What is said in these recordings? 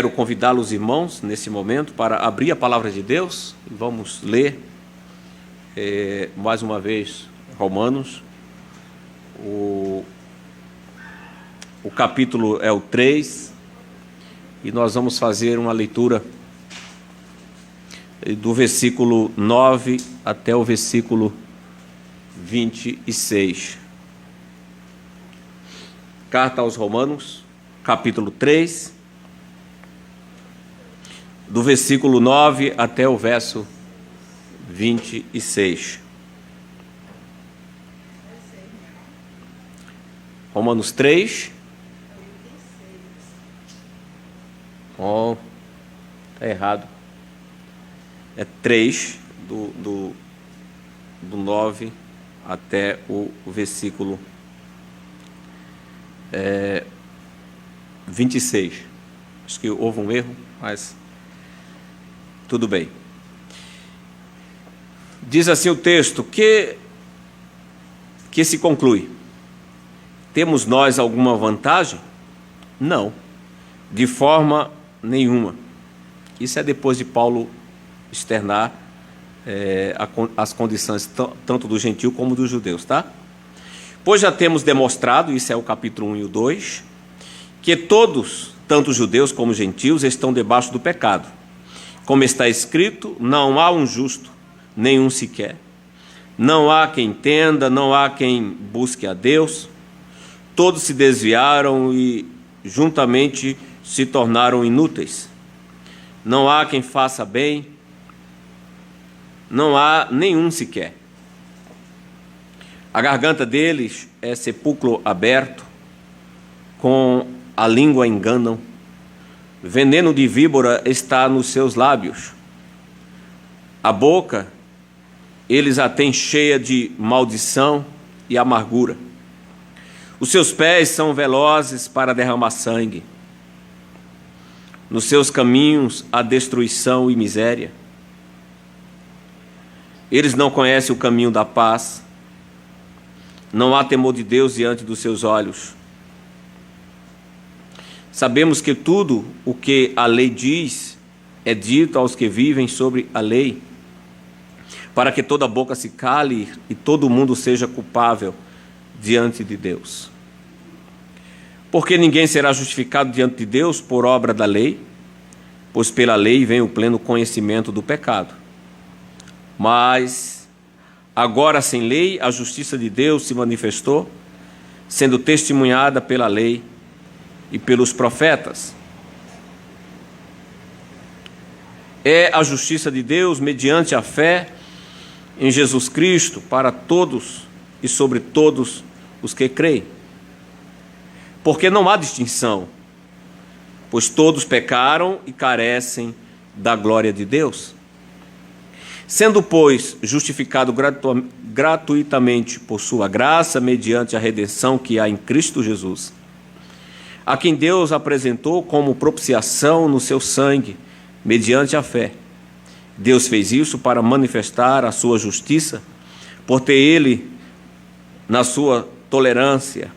Quero convidar os irmãos, nesse momento, para abrir a palavra de Deus. Vamos ler, mais uma vez, Romanos. O capítulo é o 3, e nós vamos fazer uma leitura do versículo 9 até o versículo 26. Carta aos Romanos, capítulo 3, do versículo 9 até o verso 26. Romanos 3. Está errado. É 3, do 9 até o versículo 26. Acho que houve um erro, mas tudo bem. Diz assim o texto: que se conclui? Temos nós alguma vantagem? Não, de forma nenhuma. Isso é depois de Paulo externar as condições tanto do gentio como dos judeus, tá? Pois já temos demonstrado, isso é o capítulo 1 e o 2, que todos, tanto judeus como gentios, estão debaixo do pecado. Como está escrito, não há um justo, nenhum sequer. Não há quem entenda, não há quem busque a Deus. Todos se desviaram e juntamente se tornaram inúteis. Não há quem faça bem, não há nenhum sequer. A garganta deles é sepulcro aberto, com a língua enganam. Veneno de víbora está nos seus lábios. A boca eles a têm cheia de maldição e amargura. Os seus pés são velozes para derramar sangue. Nos seus caminhos há destruição e miséria. Eles não conhecem o caminho da paz. Não há temor de Deus diante dos seus olhos. Sabemos que tudo o que a lei diz é dito aos que vivem sobre a lei, para que toda boca se cale e todo mundo seja culpável diante de Deus. Porque ninguém será justificado diante de Deus por obra da lei, pois pela lei vem o pleno conhecimento do pecado. Mas agora, sem lei, a justiça de Deus se manifestou, sendo testemunhada pela lei e pelos profetas. É a justiça de Deus mediante a fé em Jesus Cristo para todos e sobre todos os que creem. Porque não há distinção, pois todos pecaram e carecem da glória de Deus. Sendo, pois, justificado gratuitamente por sua graça, mediante a redenção que há em Cristo Jesus, a quem Deus apresentou como propiciação no seu sangue, mediante a fé. Deus fez isso para manifestar a sua justiça, por ter ele, na sua tolerância,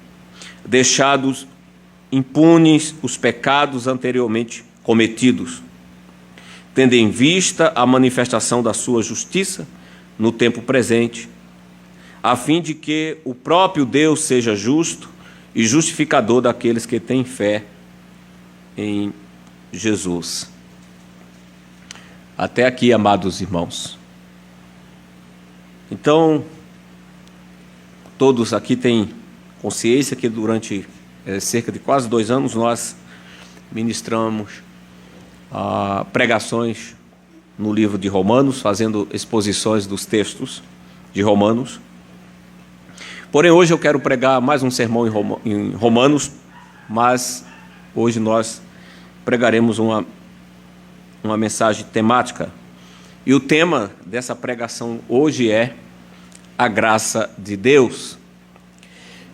deixados impunes os pecados anteriormente cometidos, tendo em vista a manifestação da sua justiça no tempo presente, a fim de que o próprio Deus seja justo e justificador daqueles que têm fé em Jesus. Até aqui, amados irmãos. Então, todos aqui têm consciência que durante cerca de quase 2 anos nós ministramos pregações no livro de Romanos, fazendo exposições dos textos de Romanos. Porém, hoje eu quero pregar mais um sermão em Romanos, mas hoje nós pregaremos uma mensagem temática. E o tema dessa pregação hoje é a graça de Deus.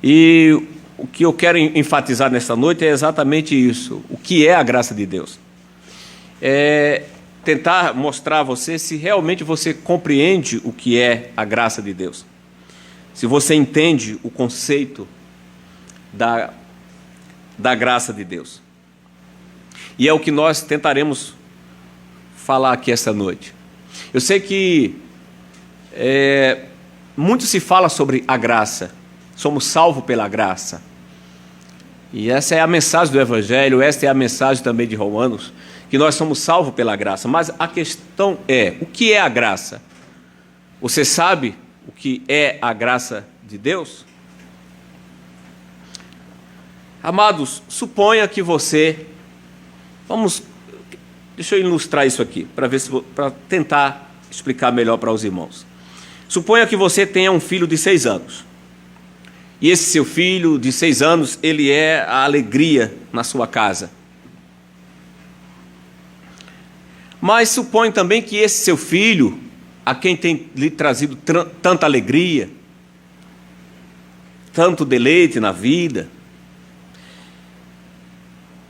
E o que eu quero enfatizar nesta noite é exatamente isso. O que é a graça de Deus? É tentar mostrar a você se realmente você compreende o que é a graça de Deus. Se você entende o conceito da graça de Deus. E é o que nós tentaremos falar aqui esta noite. Eu sei que muito se fala sobre a graça. Somos salvos pela graça. E essa é a mensagem do Evangelho, esta é a mensagem também de Romanos, que nós somos salvos pela graça. Mas a questão é, o que é a graça? Você sabe o que é a graça de Deus? Amados, suponha que você... Deixa eu ilustrar isso aqui, para tentar explicar melhor para os irmãos. Suponha que você tenha um filho de 6 anos. E esse seu filho de 6 anos, ele é a alegria na sua casa. Mas suponha também que esse seu filho, a quem tem lhe trazido tanta alegria, tanto deleite na vida,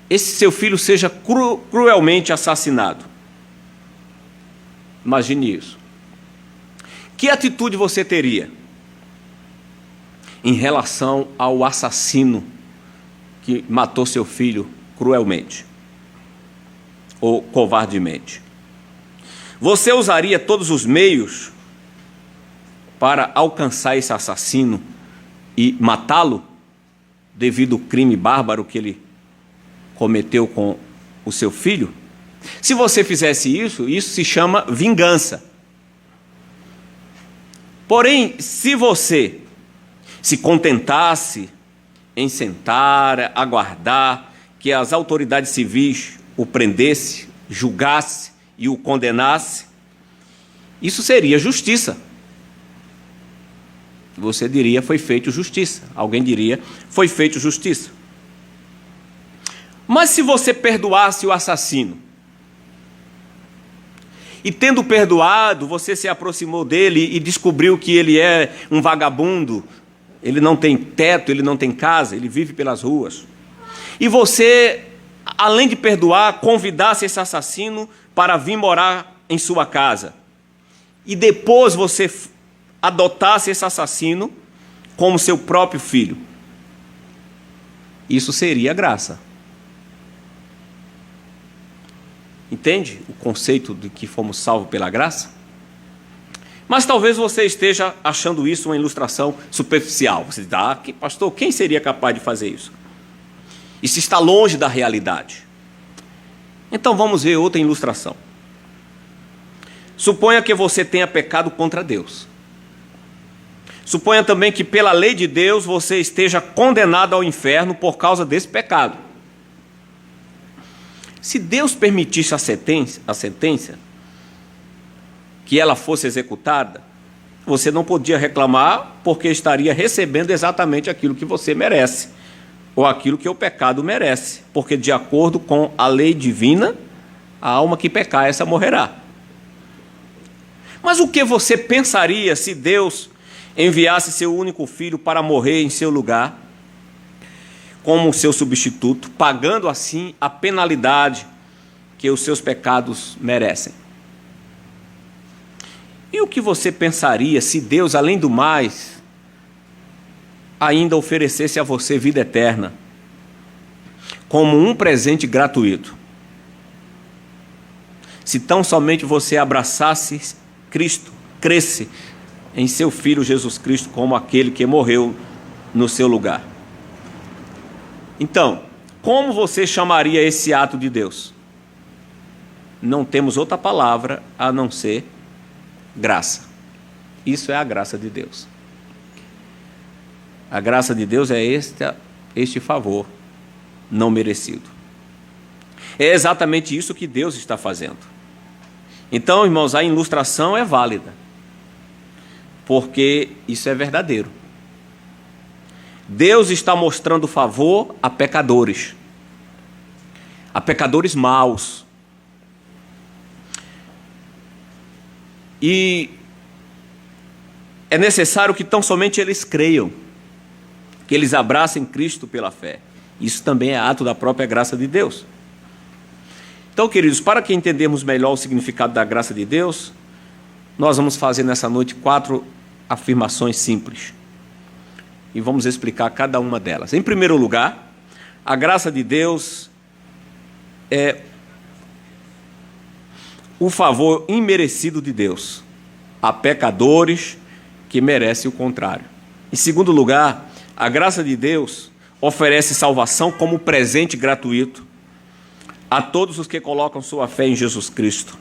esse seu filho seja cruelmente assassinado. Imagine isso. Que atitude você teria em relação ao assassino que matou seu filho cruelmente ou covardemente? Você usaria todos os meios para alcançar esse assassino e matá-lo devido ao crime bárbaro que ele cometeu com o seu filho? Se você fizesse isso, isso se chama vingança. Porém, se você se contentasse em sentar, aguardar que as autoridades civis o prendesse, julgasse e o condenasse, isso seria justiça. Você diria, foi feito justiça. Alguém diria, foi feito justiça. Mas se você perdoasse o assassino, e tendo perdoado, você se aproximou dele e descobriu que ele é um vagabundo, ele não tem teto, ele não tem casa, ele vive pelas ruas. E você, além de perdoar, convidasse esse assassino para vir morar em sua casa. E depois você adotasse esse assassino como seu próprio filho. Isso seria graça. Entende o conceito de que fomos salvos pela graça? Mas talvez você esteja achando isso uma ilustração superficial. Você diz, pastor, quem seria capaz de fazer isso? Isso está longe da realidade. Então vamos ver outra ilustração. Suponha que você tenha pecado contra Deus. Suponha também que pela lei de Deus você esteja condenado ao inferno por causa desse pecado. Se Deus permitisse a sentença, que ela fosse executada, você não podia reclamar, porque estaria recebendo exatamente aquilo que você merece, ou aquilo que o pecado merece, porque de acordo com a lei divina, a alma que pecar, essa morrerá. Mas o que você pensaria se Deus enviasse seu único filho para morrer em seu lugar, como seu substituto, pagando assim a penalidade que os seus pecados merecem? E o que você pensaria se Deus, além do mais, ainda oferecesse a você vida eterna, como um presente gratuito? Se tão somente você abraçasse Cristo, cresce em seu Filho Jesus Cristo como aquele que morreu no seu lugar. Então, como você chamaria esse ato de Deus? Não temos outra palavra a não ser graça. Isso é a graça de Deus. A graça de Deus é este favor não merecido. É exatamente isso que Deus está fazendo. Então, irmãos, a ilustração é válida, porque isso é verdadeiro. Deus está mostrando favor a pecadores maus. E é necessário que tão somente eles creiam, que eles abracem Cristo pela fé. Isso também é ato da própria graça de Deus. Então, queridos, para que entendermos melhor o significado da graça de Deus, nós vamos fazer nessa noite 4 afirmações simples. E vamos explicar cada uma delas. Em primeiro lugar, a graça de Deus o favor imerecido de Deus a pecadores que merecem o contrário. Em segundo lugar, a graça de Deus oferece salvação como presente gratuito a todos os que colocam sua fé em Jesus Cristo.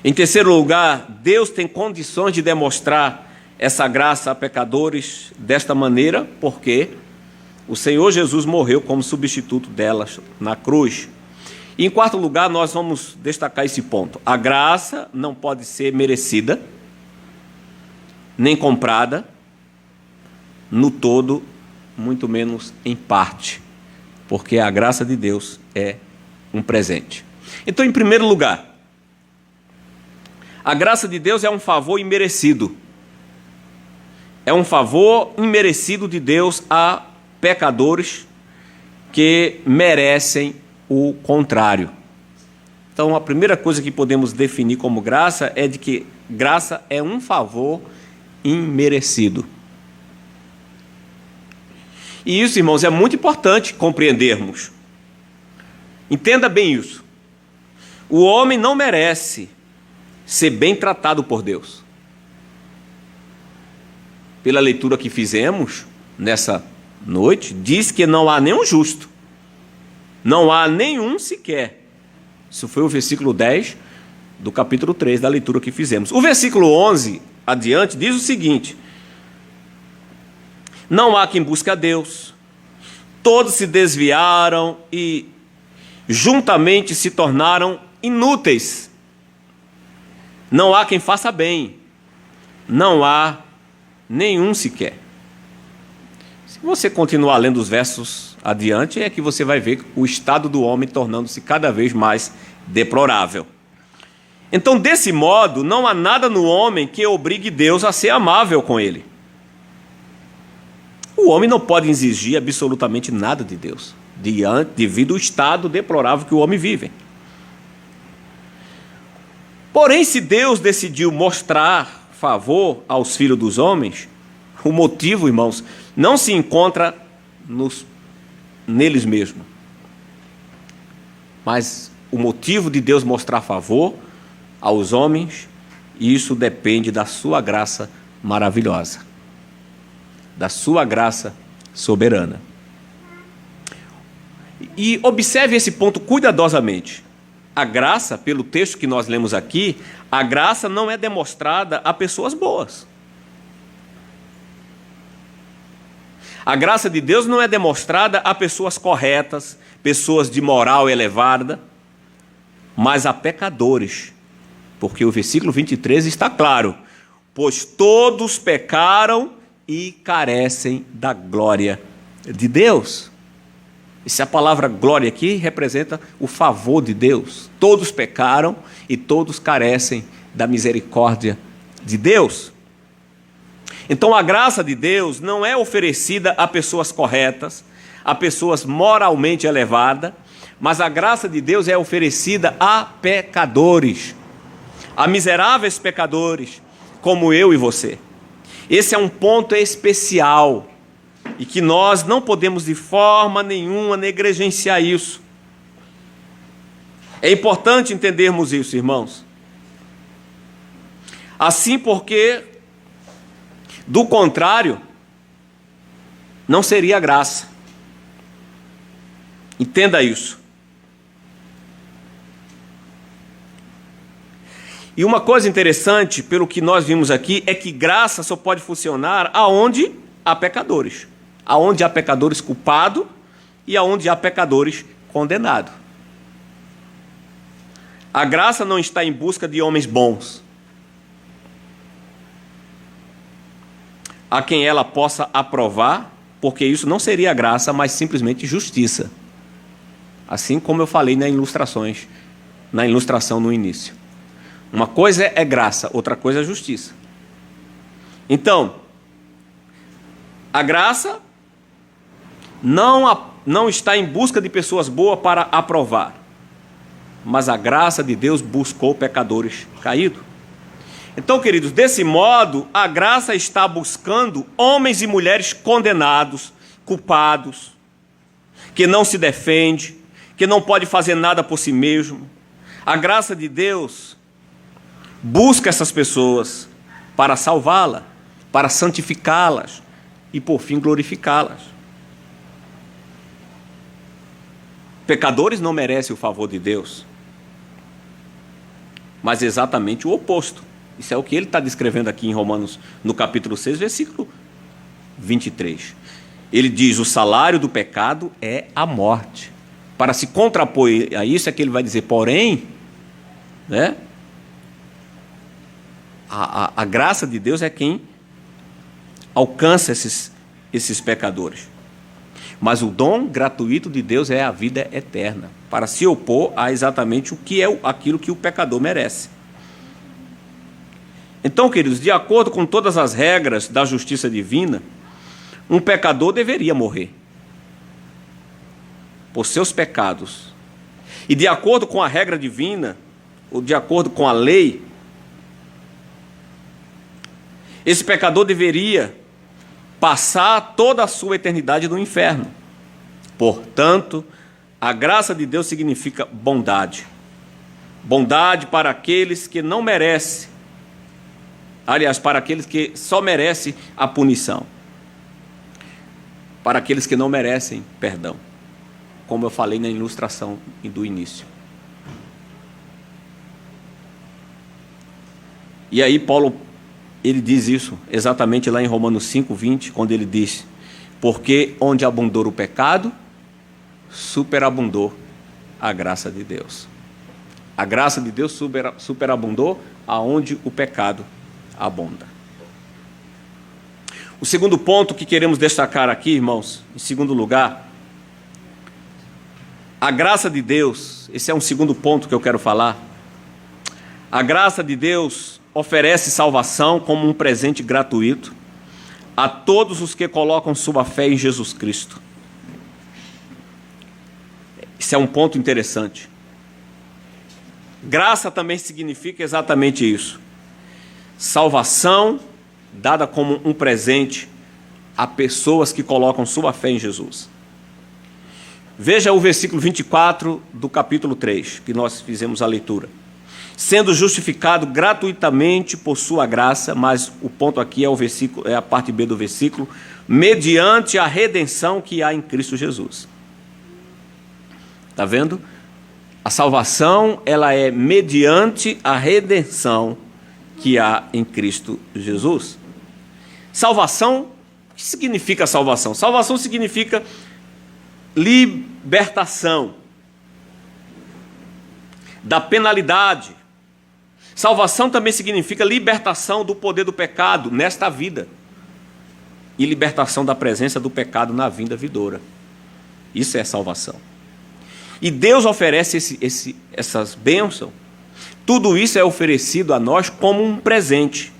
Em terceiro lugar, Deus tem condições de demonstrar essa graça a pecadores desta maneira, porque o Senhor Jesus morreu como substituto delas na cruz. E em quarto lugar, nós vamos destacar esse ponto. A graça não pode ser merecida, nem comprada, no todo, muito menos em parte, porque a graça de Deus é um presente. Então, em primeiro lugar, a graça de Deus é um favor imerecido. É um favor imerecido de Deus a pecadores que merecem o contrário. Então, a primeira coisa que podemos definir como graça é de que graça é um favor imerecido. E isso, irmãos, é muito importante compreendermos. Entenda bem isso. O homem não merece ser bem tratado por Deus. Pela leitura que fizemos nessa noite, diz que não há nenhum justo. Não há nenhum sequer. Isso foi o versículo 10 do capítulo 3 da leitura que fizemos. O versículo 11 adiante diz o seguinte: não há quem busque a Deus, todos se desviaram e juntamente se tornaram inúteis. Não há quem faça bem, não há nenhum sequer. Se você continuar lendo os versos adiante, é que você vai ver o estado do homem tornando-se cada vez mais deplorável. Então, desse modo, não há nada no homem que obrigue Deus a ser amável com ele. O homem não pode exigir absolutamente nada de Deus, devido ao estado deplorável que o homem vive. Porém, se Deus decidiu mostrar favor aos filhos dos homens, o motivo, irmãos, não se encontra neles mesmos. Mas o motivo de Deus mostrar favor aos homens, isso depende da sua graça maravilhosa, da sua graça soberana. E observe esse ponto cuidadosamente. A graça, pelo texto que nós lemos aqui, a graça não é demonstrada a pessoas boas. A graça de Deus não é demonstrada a pessoas corretas, pessoas de moral elevada, mas a pecadores. Porque o versículo 23 está claro: pois todos pecaram e carecem da glória de Deus. E se a palavra glória aqui representa o favor de Deus. Todos pecaram e todos carecem da misericórdia de Deus. Então a graça de Deus não é oferecida a pessoas corretas, a pessoas moralmente elevadas, mas a graça de Deus é oferecida a pecadores, a miseráveis pecadores, como eu e você. Esse é um ponto especial e que nós não podemos de forma nenhuma negligenciar isso. É importante entendermos isso, irmãos. Assim, porque, do contrário, não seria graça. Entenda isso. E uma coisa interessante, pelo que nós vimos aqui, é que graça só pode funcionar aonde há pecadores. Aonde há pecadores culpados e aonde há pecadores condenados. A graça não está em busca de homens bons, a quem ela possa aprovar, porque isso não seria graça, mas simplesmente justiça. Assim como eu falei na ilustração no início. Uma coisa é graça, outra coisa é justiça. Então, a graça não está em busca de pessoas boas para aprovar, mas a graça de Deus buscou pecadores caídos. Então, queridos, desse modo, a graça está buscando homens e mulheres condenados, culpados, que não se defendem, que não pode fazer nada por si mesmo. A graça de Deus busca essas pessoas para salvá-las, para santificá-las e, por fim, glorificá-las. Pecadores não merecem o favor de Deus, mas exatamente o oposto. Isso é o que ele está descrevendo aqui em Romanos, no capítulo 6, versículo 23. Ele diz: o salário do pecado é a morte. Para se contrapor a isso é que ele vai dizer, porém, né, a graça de Deus é quem alcança esses pecadores. Mas o dom gratuito de Deus é a vida eterna, para se opor a exatamente o que é aquilo que o pecador merece. Então, queridos, de acordo com todas as regras da justiça divina, um pecador deveria morrer por seus pecados. E de acordo com a regra divina, ou de acordo com a lei, esse pecador deveria passar toda a sua eternidade no inferno. Portanto, a graça de Deus significa bondade. Bondade para aqueles que não merecem. Aliás, para aqueles que só merecem a punição. Para aqueles que não merecem perdão. Como eu falei na ilustração do início. E aí Paulo, ele diz isso exatamente lá em Romanos 5:20, quando ele diz: porque onde abundou o pecado, superabundou a graça de Deus. A graça de Deus superabundou aonde o pecado abunda. O segundo ponto que queremos destacar aqui, irmãos, em segundo lugar, a graça de Deus, esse é um segundo ponto que eu quero falar. A graça de Deus oferece salvação como um presente gratuito a todos os que colocam sua fé em Jesus Cristo. Esse é um ponto interessante. Graça também significa exatamente isso. Salvação dada como um presente a pessoas que colocam sua fé em Jesus. Veja o versículo 24 do capítulo 3, que nós fizemos a leitura. Sendo justificado gratuitamente por sua graça, mas o ponto aqui é o versículo, é a parte B do versículo, mediante a redenção que há em Cristo Jesus. Está vendo? A salvação, ela é mediante a redenção que há em Cristo Jesus. Salvação, o que significa salvação? Salvação significa libertação da penalidade. Salvação também significa libertação do poder do pecado nesta vida e libertação da presença do pecado na vinda vindoura. Isso é salvação. E Deus oferece essas bênçãos. Tudo isso é oferecido a nós como um presente.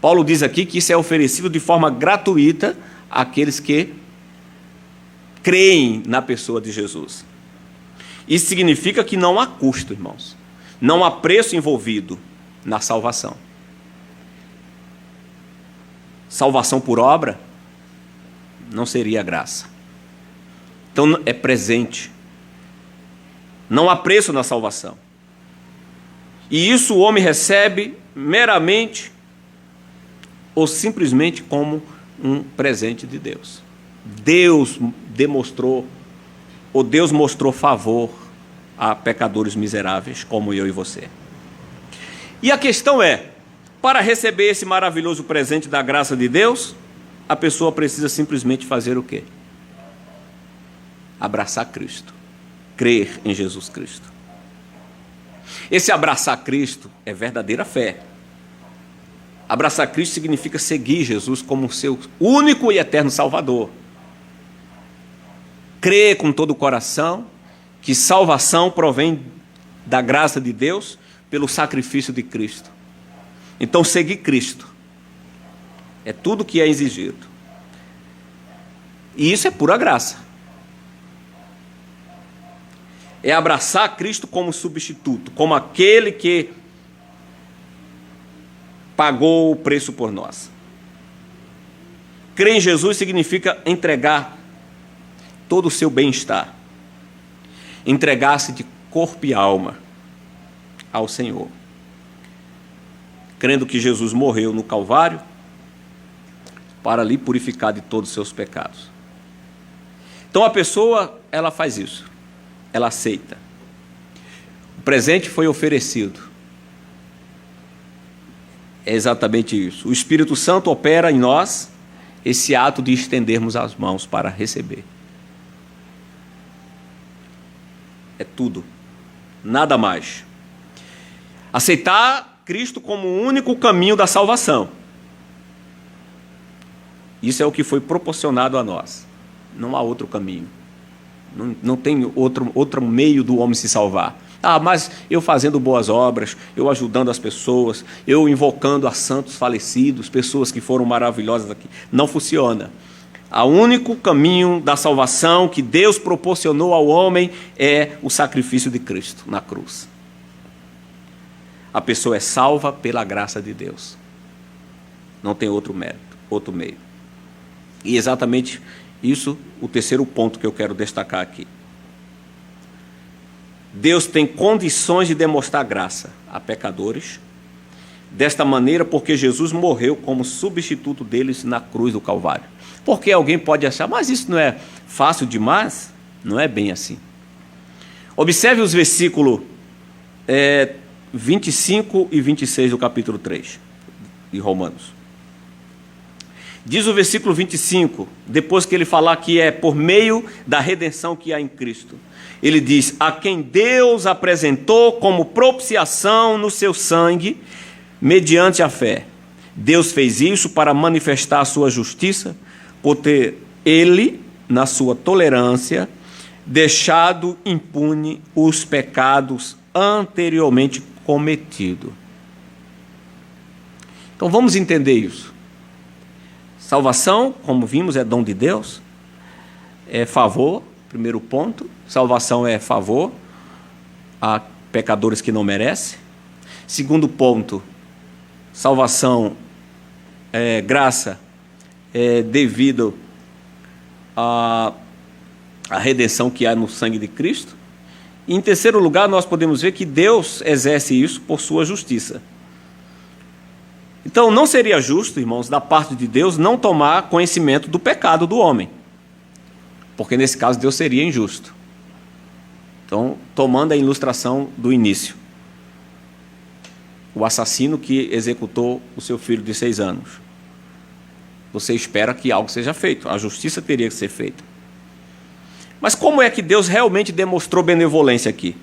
Paulo diz aqui que isso é oferecido de forma gratuita àqueles que creem na pessoa de Jesus. Isso significa que não há custo, irmãos. Não há preço envolvido na salvação. Salvação por obra não seria graça. Então é presente. Não há preço na salvação. E isso o homem recebe meramente ou simplesmente como um presente de Deus. Deus mostrou favor a pecadores miseráveis como eu e você. E a questão é, para receber esse maravilhoso presente da graça de Deus, a pessoa precisa simplesmente fazer o quê? Abraçar Cristo, crer em Jesus Cristo. Esse abraçar Cristo é verdadeira fé. Abraçar Cristo significa seguir Jesus como seu único e eterno Salvador. Crer com todo o coração que salvação provém da graça de Deus pelo sacrifício de Cristo. Então, seguir Cristo é tudo que é exigido. E isso é pura graça. É abraçar Cristo como substituto, como aquele que pagou o preço por nós. Crer em Jesus significa entregar todo o seu bem-estar. entregar-se de corpo e alma ao Senhor, crendo que Jesus morreu no Calvário para lhe purificar de todos os seus pecados. Então a pessoa, ela faz isso, ela aceita. O presente foi oferecido. É exatamente isso. O Espírito Santo opera em nós esse ato de estendermos as mãos para receber. É tudo, nada mais. Aceitar Cristo como o único caminho da salvação. Isso é o que foi proporcionado a nós. Não há outro caminho. Não tem outro meio do homem se salvar. Mas eu fazendo boas obras, eu ajudando as pessoas, eu invocando a santos falecidos, pessoas que foram maravilhosas aqui. Não funciona. O único caminho da salvação que Deus proporcionou ao homem é o sacrifício de Cristo na cruz. A pessoa é salva pela graça de Deus. Não tem outro mérito, outro meio. E exatamente isso, o terceiro ponto que eu quero destacar aqui. Deus tem condições de demonstrar graça a pecadores, desta maneira porque Jesus morreu como substituto deles na cruz do Calvário. Porque alguém pode achar, mas isso não é fácil demais? Não é bem assim. Observe os versículos 25 e 26 do capítulo 3 de Romanos. Diz o versículo 25, depois que ele falar que é por meio da redenção que há em Cristo. Ele diz, a quem Deus apresentou como propiciação no seu sangue, mediante a fé. Deus fez isso para manifestar a sua justiça, por ter ele, na sua tolerância, deixado impune os pecados anteriormente cometidos. Então vamos entender isso. Salvação, como vimos, é dom de Deus, é favor, primeiro ponto. Salvação é favor a pecadores que não merecem. Segundo ponto, salvação é graça, é devido à redenção que há no sangue de Cristo. E em terceiro lugar, nós podemos ver que Deus exerce isso por sua justiça. Então, não seria justo, irmãos, da parte de Deus, não tomar conhecimento do pecado do homem. Porque, nesse caso, Deus seria injusto. Então, tomando a ilustração do início. O assassino que executou o seu filho de 6 anos. Você espera que algo seja feito. A justiça teria que ser feita. Mas como é que Deus realmente demonstrou benevolência aqui?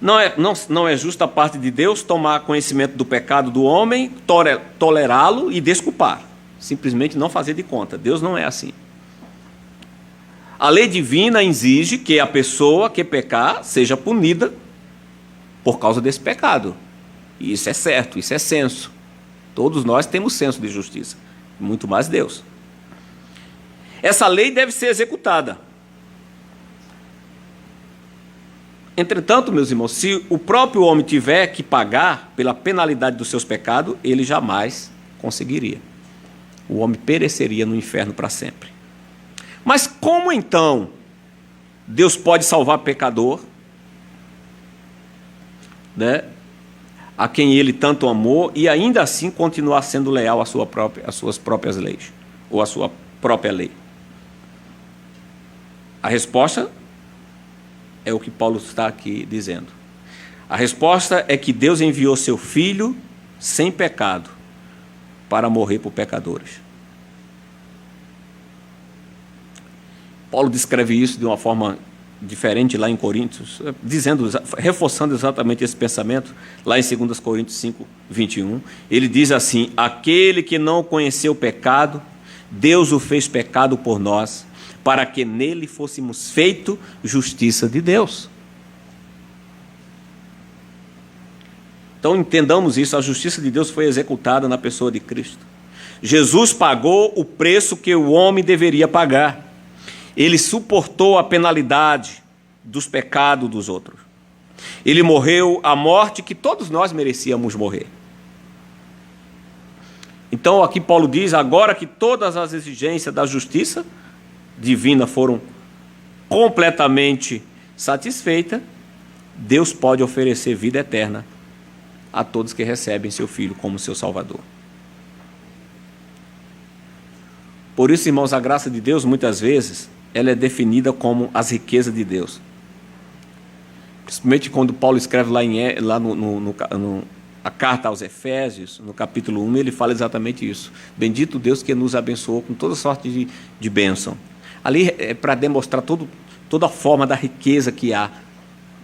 Não é justo a parte de Deus tomar conhecimento do pecado do homem, tolerá-lo e desculpar. Simplesmente não fazer de conta. Deus não é assim. A lei divina exige que a pessoa que pecar seja punida por causa desse pecado. E isso é certo, isso é senso. Todos nós temos senso de justiça. Muito mais Deus. Essa lei deve ser executada. Entretanto, meus irmãos, se o próprio homem tiver que pagar pela penalidade dos seus pecados, ele jamais conseguiria. O homem pereceria no inferno para sempre. Mas como então Deus pode salvar pecador, né, a quem ele tanto amou, e ainda assim continuar sendo leal às suas próprias leis, ou à sua própria lei? A resposta é o que Paulo está aqui dizendo. A resposta é que Deus enviou seu Filho sem pecado para morrer por pecadores. Paulo descreve isso de uma forma diferente lá em Coríntios, reforçando exatamente esse pensamento, lá em 2 Coríntios 5, 21. Ele diz assim, aquele que não conheceu o pecado, Deus o fez pecado por nós, para que nele fôssemos feito justiça de Deus. Então entendamos isso, a justiça de Deus foi executada na pessoa de Cristo. Jesus pagou o preço que o homem deveria pagar. Ele suportou a penalidade dos pecados dos outros. Ele morreu a morte que todos nós merecíamos morrer. Então aqui Paulo diz, agora que todas as exigências da justiça divina foram completamente satisfeita, Deus pode oferecer vida eterna a todos que recebem seu Filho como seu Salvador. Por isso, irmãos, a graça de Deus, muitas vezes, ela é definida como as riquezas de Deus. Principalmente quando Paulo escreve lá a carta aos Efésios, no capítulo 1, ele fala exatamente isso. Bendito Deus que nos abençoou com toda sorte de bênção. Ali é para demonstrar toda a forma da riqueza que há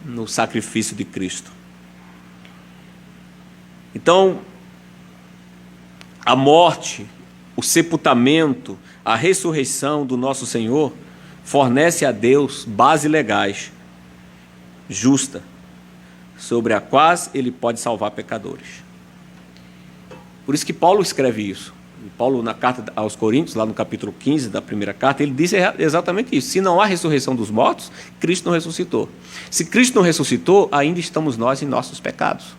no sacrifício de Cristo. Então, a morte, o sepultamento, a ressurreição do nosso Senhor fornece a Deus bases legais, justa, sobre a quais Ele pode salvar pecadores. Por isso que Paulo escreve isso. Paulo, na carta aos Coríntios, lá no capítulo 15 da primeira carta, ele diz exatamente isso. Se não há ressurreição dos mortos, Cristo não ressuscitou. Se Cristo não ressuscitou, ainda estamos nós em nossos pecados.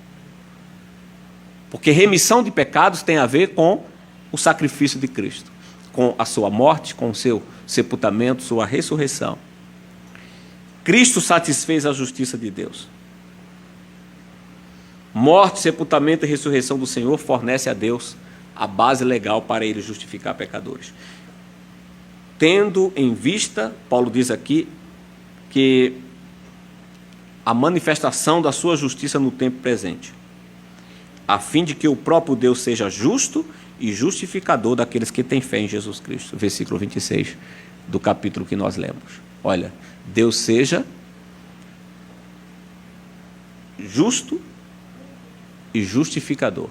Porque remissão de pecados tem a ver com o sacrifício de Cristo, com a sua morte, com o seu sepultamento, sua ressurreição. Cristo satisfez a justiça de Deus. Morte, sepultamento e ressurreição do Senhor fornece a Deus a base legal para Ele justificar pecadores. Tendo em vista, Paulo diz aqui, que a manifestação da sua justiça no tempo presente, a fim de que o próprio Deus seja justo e justificador daqueles que têm fé em Jesus Cristo. Versículo 26 do capítulo que nós lemos. Olha, Deus seja justo e justificador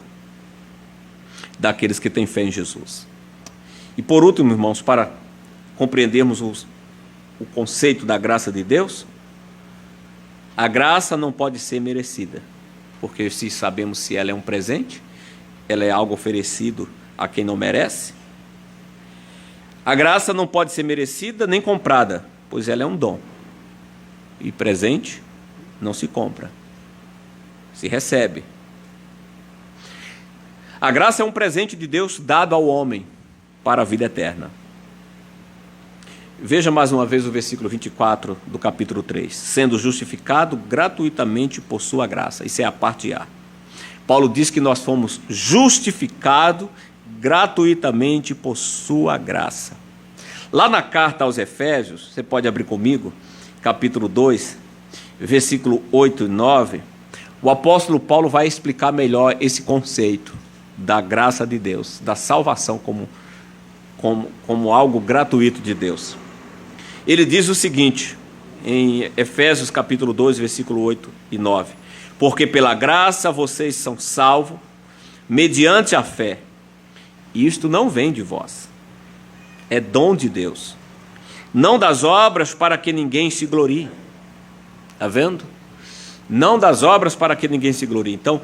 daqueles que têm fé em Jesus. E por último, irmãos, para compreendermos o conceito da graça de Deus, a graça não pode ser merecida, porque se sabemos se ela é um presente, ela é algo oferecido a quem não merece. A graça não pode ser merecida nem comprada, pois ela é um dom. E presente não se compra, se recebe. A graça é um presente de Deus dado ao homem para a vida eterna. Veja mais uma vez o versículo 24 do capítulo 3. Sendo justificado gratuitamente por sua graça. Isso é a parte A. Paulo diz que nós fomos justificados gratuitamente por sua graça. Lá na carta aos Efésios, você pode abrir comigo, capítulo 2, versículo 8 e 9, o apóstolo Paulo vai explicar melhor esse conceito da graça de Deus, da salvação como algo gratuito de Deus. Ele diz o seguinte, em Efésios capítulo 2, versículo 8 e 9, porque pela graça vocês são salvos, mediante a fé, e isto não vem de vós, é dom de Deus, não das obras para que ninguém se glorie. Está vendo? Não das obras para que ninguém se glorie. Então,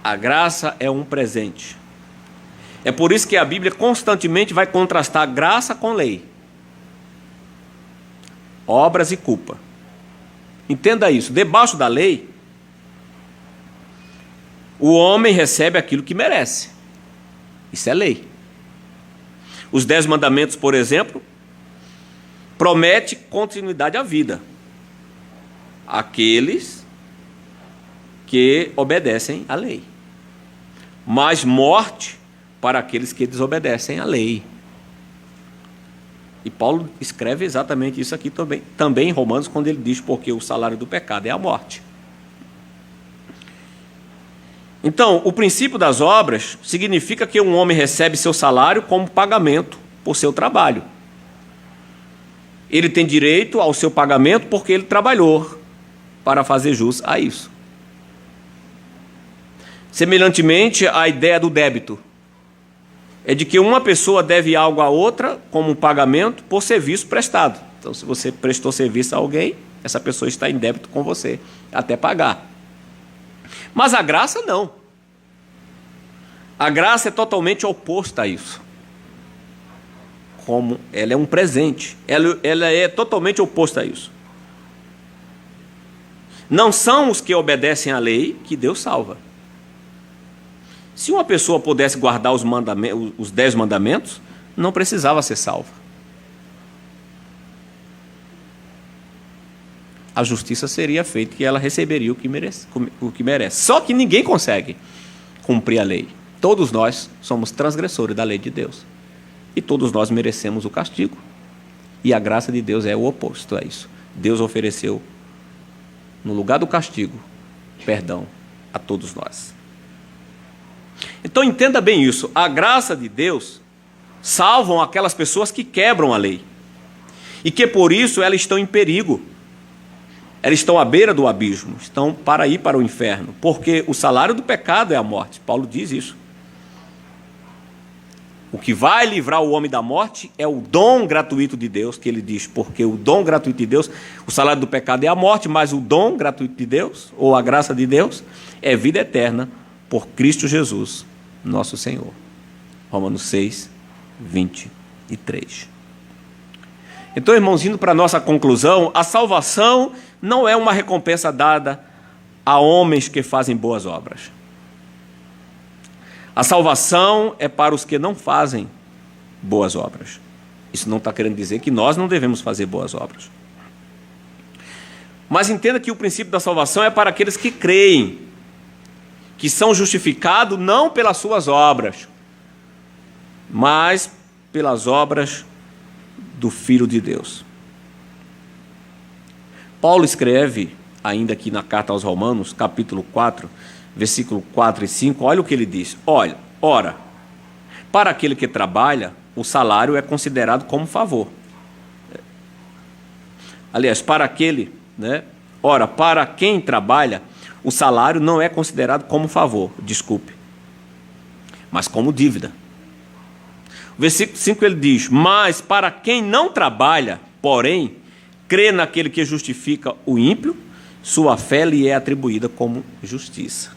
a graça é um presente. É por isso que a Bíblia constantemente vai contrastar graça com lei, obras e culpa. Entenda isso. Debaixo da lei, o homem recebe aquilo que merece. Isso é lei. Os 10 mandamentos, por exemplo, promete continuidade à vida àqueles que obedecem à lei, mas morte para aqueles que desobedecem à lei. E Paulo escreve exatamente isso aqui também em Romanos, quando ele diz porque o salário do pecado é a morte. Então, o princípio das obras significa que um homem recebe seu salário como pagamento por seu trabalho. Ele tem direito ao seu pagamento porque ele trabalhou para fazer jus a isso. Semelhantemente, a ideia do débito é de que uma pessoa deve algo a outra como um pagamento por serviço prestado. Então, se você prestou serviço a alguém, essa pessoa está em débito com você, até pagar. Mas a graça não. A graça é totalmente oposta a isso. Como ela é um presente, ela é totalmente oposta a isso. Não são os que obedecem à lei que Deus salva. Se uma pessoa pudesse guardar os 10 mandamentos, não precisava ser salva. a justiça seria feita e ela receberia o que merece. Só que ninguém consegue cumprir a lei. Todos nós somos transgressores da lei de Deus. E todos nós merecemos o castigo. E a graça de Deus é o oposto a isso. Deus ofereceu, no lugar do castigo, perdão a todos nós. Então entenda bem isso. A graça de Deus salva aquelas pessoas que quebram a lei. E que por isso elas estão em perigo. Elas estão à beira do abismo, estão para ir para o inferno, porque o salário do pecado é a morte. Paulo diz isso. O que vai livrar o homem da morte é o dom gratuito de Deus, que ele diz, porque o dom gratuito de Deus, o salário do pecado é a morte, mas o dom gratuito de Deus, ou a graça de Deus, é vida eterna por Cristo Jesus, nosso Senhor. Romanos 6, 23. Então, irmãos, indo para a nossa conclusão, a salvação não é uma recompensa dada a homens que fazem boas obras. A salvação é para os que não fazem boas obras. Isso não está querendo dizer que nós não devemos fazer boas obras. Mas entenda que o princípio da salvação é para aqueles que creem, que são justificados não pelas suas obras, mas pelas obras do Filho de Deus. Paulo escreve, ainda aqui na carta aos Romanos, capítulo 4, versículo 4 e 5, olha o que ele diz. Olha, ora, para aquele que trabalha, o salário é considerado como favor. Aliás, para aquele, ora, para quem trabalha, o salário não é considerado como favor, desculpe, mas como dívida. O versículo 5 ele diz, mas para quem não trabalha, porém, crê naquele que justifica o ímpio, sua fé lhe é atribuída como justiça.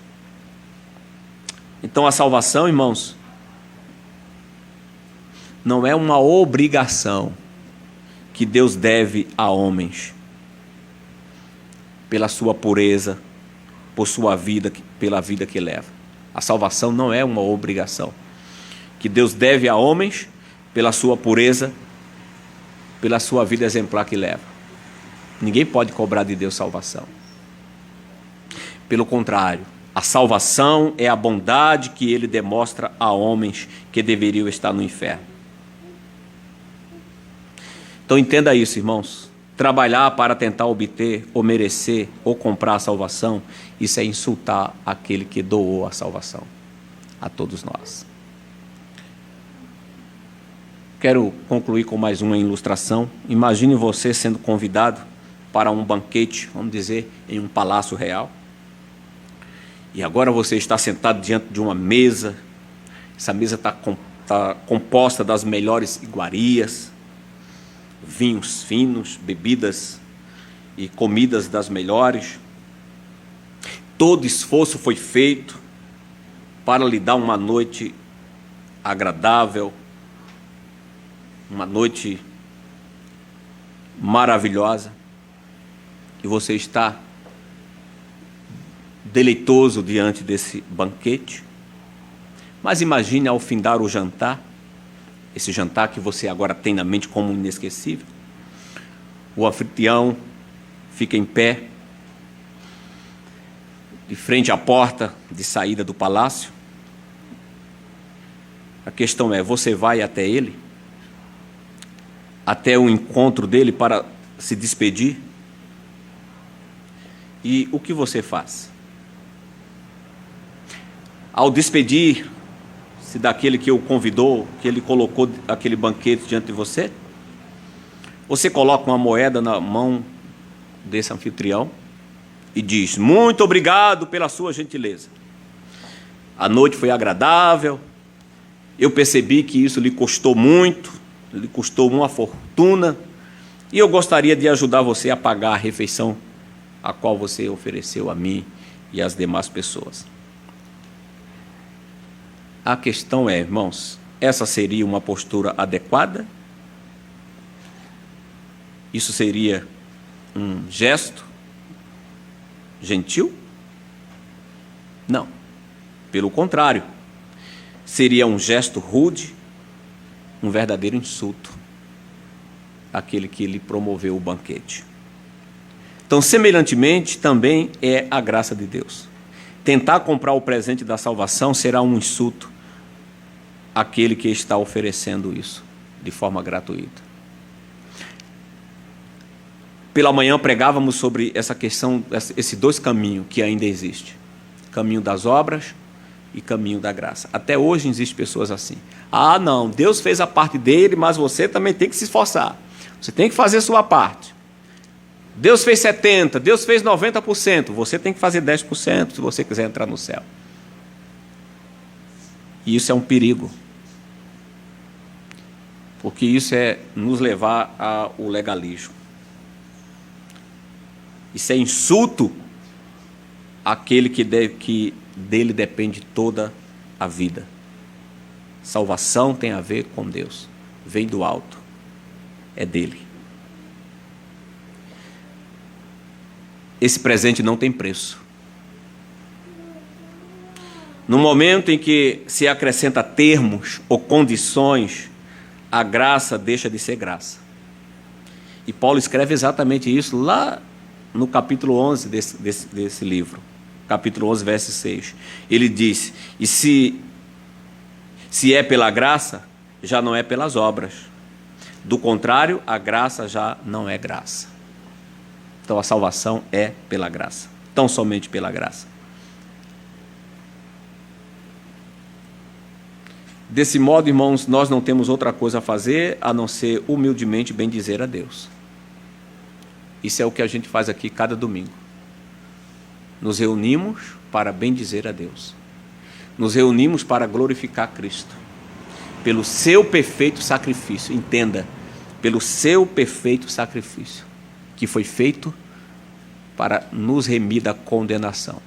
Então a salvação, irmãos, não é uma obrigação que Deus deve a homens, pela sua pureza, por sua vida, pela vida que leva. A salvação não é uma obrigação que Deus deve a homens pela sua pureza, pela sua vida exemplar que leva. Ninguém pode cobrar de Deus salvação. Pelo contrário, a salvação é a bondade que Ele demonstra a homens que deveriam estar no inferno. Então entenda isso, irmãos. Trabalhar para tentar obter, ou merecer, ou comprar a salvação, isso é insultar aquele que doou a salvação a todos nós. Quero concluir com mais uma ilustração. Imagine você sendo convidado para um banquete, vamos dizer, em um palácio real. E agora você está sentado diante de uma mesa. Essa mesa está composta das melhores iguarias, vinhos finos, bebidas e comidas das melhores. Todo esforço foi feito para lhe dar uma noite agradável, uma noite maravilhosa, e você está deleitoso diante desse banquete. Mas imagine ao findar o jantar, esse jantar que você agora tem na mente como inesquecível, o anfitrião fica em pé, de frente à porta de saída do palácio. A questão é, você vai até ele? Até o encontro dele para se despedir? E o que você faz? Ao despedir-se daquele que o convidou, que ele colocou aquele banquete diante de você, você coloca uma moeda na mão desse anfitrião e diz, muito obrigado pela sua gentileza. A noite foi agradável, eu percebi que isso lhe custou muito, lhe custou uma fortuna, e eu gostaria de ajudar você a pagar a refeição a qual você ofereceu a mim e às demais pessoas. A questão é, irmãos, essa seria uma postura adequada? Isso seria um gesto gentil? Não. Pelo contrário, seria um gesto rude, um verdadeiro insulto àquele que lhe promoveu o banquete. Então, semelhantemente, também é a graça de Deus. Tentar comprar o presente da salvação será um insulto àquele que está oferecendo isso de forma gratuita. Pela manhã pregávamos sobre essa questão, esses dois caminhos que ainda existem. Caminho das obras e caminho da graça. Até hoje existem pessoas assim. Ah, não, Deus fez a parte dele, mas você também tem que se esforçar. Você tem que fazer a sua parte. Deus fez 70%, Deus fez 90%, você tem que fazer 10% se você quiser entrar no céu. E isso é um perigo. Porque isso é nos levar ao legalismo. Isso é insulto àquele que dele depende toda a vida. Salvação tem a ver com Deus. Vem do alto. É dele. Esse presente não tem preço. No momento em que se acrescenta termos ou condições, a graça deixa de ser graça. E Paulo escreve exatamente isso lá no capítulo 11 desse livro. Capítulo 11, verso 6. Ele diz: e se é pela graça, já não é pelas obras. Do contrário, a graça já não é graça. Então a salvação é pela graça, tão somente pela graça. Desse modo, irmãos, nós não temos outra coisa a fazer a não ser humildemente bendizer a Deus. Isso é o que a gente faz aqui cada domingo. Nos reunimos para bendizer a Deus. Nos reunimos para glorificar Cristo. Pelo seu perfeito sacrifício, entenda, pelo seu perfeito sacrifício, que foi feito para nos remir da condenação.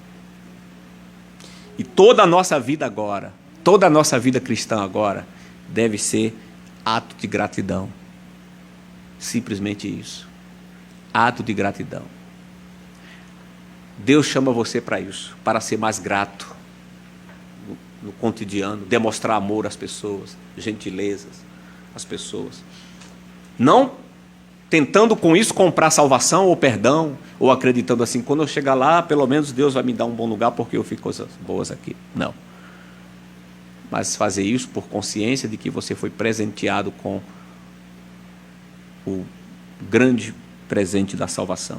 E toda a nossa vida agora, toda a nossa vida cristã agora, deve ser ato de gratidão. Simplesmente isso. Ato de gratidão. Deus chama você para isso, para ser mais grato no cotidiano, demonstrar amor às pessoas, gentilezas às pessoas. Não tentando com isso comprar salvação ou perdão, ou acreditando assim, quando eu chegar lá, pelo menos Deus vai me dar um bom lugar porque eu fiz coisas boas aqui. Não. Mas fazer isso por consciência de que você foi presenteado com o grande presente da salvação,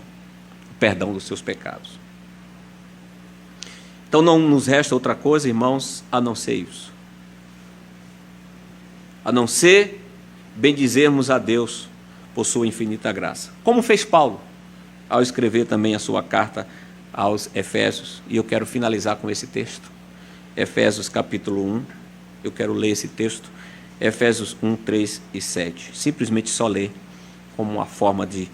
o perdão dos seus pecados. Então não nos resta outra coisa, irmãos, a não ser isso. A não ser bendizermos a Deus por sua infinita graça. Como fez Paulo, ao escrever também a sua carta aos Efésios. E eu quero finalizar com esse texto. Efésios capítulo 1. Eu quero ler esse texto. Efésios 1, 3 e 7. Simplesmente só ler como uma forma de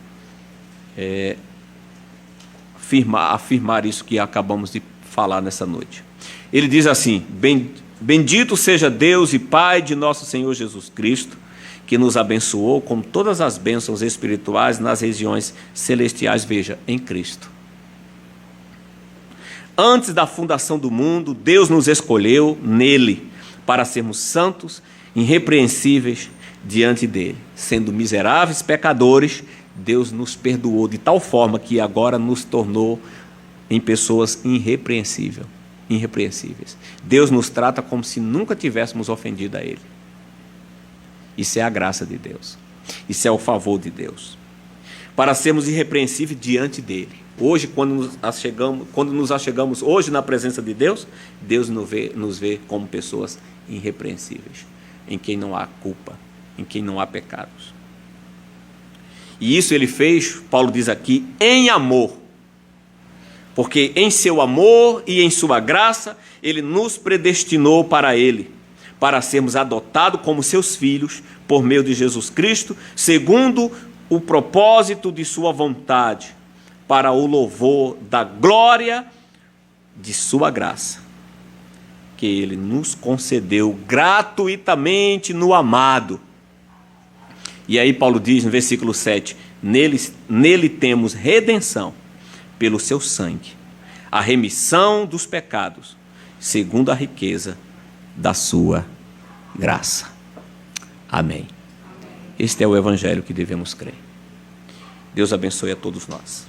afirmar isso que acabamos de falar nessa noite. Ele diz assim: Bendito seja Deus e Pai de nosso Senhor Jesus Cristo, que nos abençoou com todas as bênçãos espirituais nas regiões celestiais, veja, em Cristo. Antes da fundação do mundo, Deus nos escolheu nele para sermos santos, irrepreensíveis diante dele. Sendo miseráveis pecadores, Deus nos perdoou de tal forma que agora nos tornou em pessoas irrepreensíveis. Deus nos trata como se nunca tivéssemos ofendido a ele. Isso é a graça de Deus. Isso é o favor de Deus. Para sermos irrepreensíveis diante dele. Hoje, quando nos achegamos hoje na presença de Deus, Deus nos vê como pessoas irrepreensíveis, em quem não há culpa, em quem não há pecados. E isso ele fez, Paulo diz aqui, em amor. Porque em seu amor e em sua graça, ele nos predestinou para ele, para sermos adotados como seus filhos, por meio de Jesus Cristo, segundo o propósito de sua vontade, para o louvor da glória de sua graça, que ele nos concedeu gratuitamente no amado. E aí Paulo diz no versículo 7, nele temos redenção, pelo seu sangue, a remissão dos pecados, segundo a riqueza da sua graça. Amém. Este é o evangelho que devemos crer. Deus abençoe a todos nós.